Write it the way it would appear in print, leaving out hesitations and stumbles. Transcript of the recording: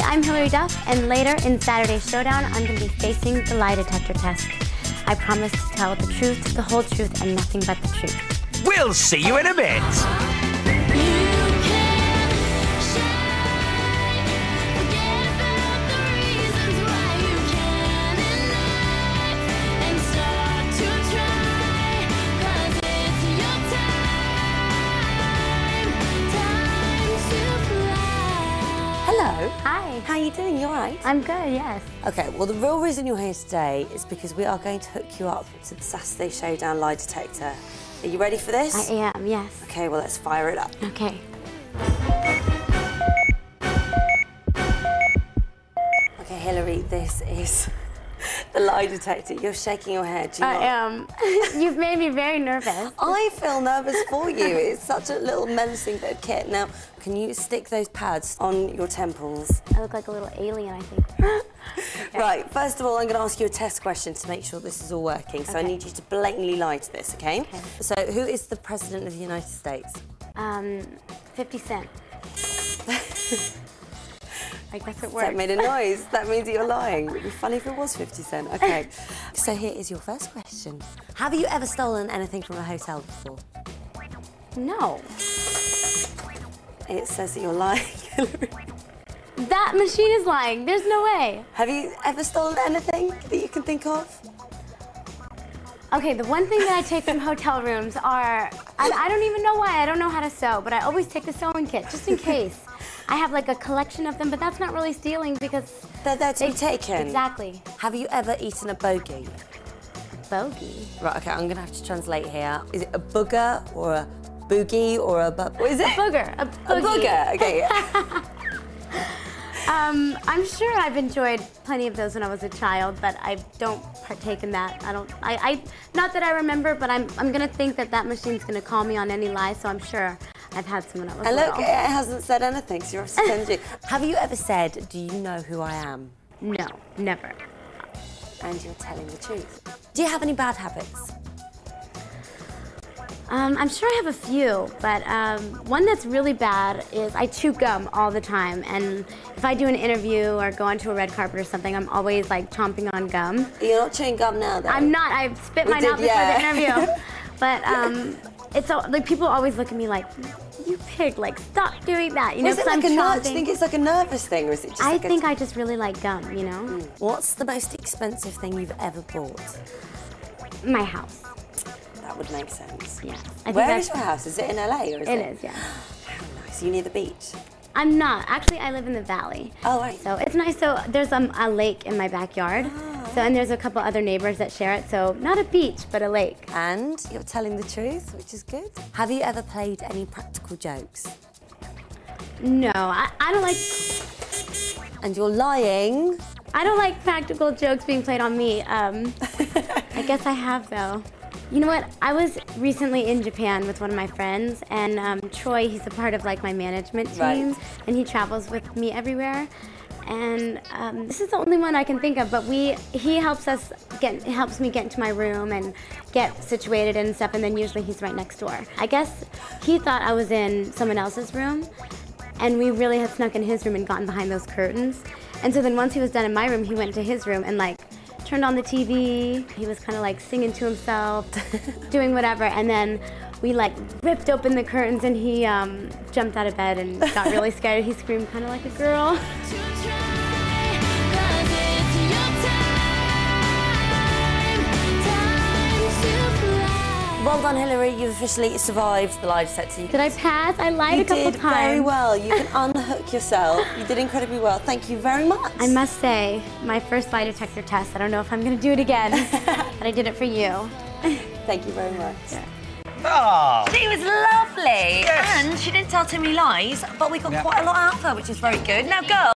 I'm Hilary Duff, and later in Saturday's Showdown, I'm going to be facing the lie detector test. I promise to tell the truth, the whole truth, and nothing but the truth. We'll see you in a bit. Hello. Hi. How are you doing? You all right? I'm good, yes. Okay, well, the real reason you're here today is because we are going to hook you up to the Saturday Showdown lie detector. Are you ready for this? I am, yes. Okay, well, let's fire it up. Okay. Okay, Hilary, this is the lie detector. You're shaking your head. Do you I am. You've made me very nervous. I feel nervous for you. It's such a little menacing bit of kit. Now, can you stick those pads on your temples? I look like a little alien, I think. Okay. Right, first of all, I'm going to ask you a test question to make sure this is all working. So I need you to blatantly lie to this, okay? So who is the President of the United States? 50 Cent. I guess it works. That made a noise. That means that you're lying. It'd be funny if it was 50 Cent. Okay. So here is your first question. Have you ever stolen anything from a hotel before? No. It says that you're lying, Hilary. That machine is lying. There's no way. Have you ever stolen anything that you can think of? Okay, the one thing that I take from hotel rooms are, I don't even know why, I don't know how to sew, but I always take the sewing kit, just in case. I have like a collection of them, but that's not really stealing because... They're there to be taken. Exactly. Have you ever eaten a bogey? A bogey? Right, okay, I'm going to have to translate here. Is it a booger or a boogie or a... What is it? A booger. A boogie. A booger, okay. I'm sure I've enjoyed plenty of those when I was a child, but I don't partake in that. Not that I remember, but I'm gonna think that that machine's gonna call me on any lie, so I'm sure I've had some when I was And little. look, it hasn't said anything, so you're obviously telling you. Have you ever said, do you know who I am? No, never. And you're telling the truth. Do you have any bad habits? I'm sure I have a few, but one that's really bad is I chew gum all the time, and if I do an interview or go onto a red carpet or something, I'm always like chomping on gum. You're not chewing gum now, though? I'm not. I spit mine out before the interview. But it's like people always look at me like, you pig, like stop doing that. You know, is it like a nerve? Do you think it's like a nervous thing, or is it just I think I just really like gum, you know? What's the most expensive thing you've ever bought? My house. That would make sense. Yeah. Where is your house? Is it in LA or is it? It is, yeah. How nice. Are you near the beach? I'm not. Actually, I live in the valley. Oh, right. So it's nice. So there's a lake in my backyard. Oh. So, and there's a couple other neighbors that share it. So not a beach, but a lake. And you're telling the truth, which is good. Have you ever played any practical jokes? No, I don't like... And you're lying. I don't like practical jokes being played on me. I guess I have, though. You know what? I was recently in Japan with one of my friends, and Troy, he's a part of like my management team, and he travels with me everywhere. And this is the only one I can think of, but he helps me get into my room and get situated and stuff, and then usually he's right next door. I guess he thought I was in someone else's room, and we really had snuck in his room and gotten behind those curtains. And so then once he was done in my room, he went to his room and like turned on the TV. He was kind of like singing to himself, doing whatever, and then we like ripped open the curtains and he jumped out of bed and got really scared. He screamed kind of like a girl. Well done, Hilary. You've officially survived the lie detector. Did I pass? I lied a couple times. You did very well. You can unhook yourself. You did incredibly well. Thank you very much. I must say, my first lie detector test, I don't know if I'm going to do it again, but I did it for you. Thank you very much. Yeah. Oh. She was lovely, Yes. and she didn't tell too many lies, but we got quite a lot out of her, which is very good. Now, girls.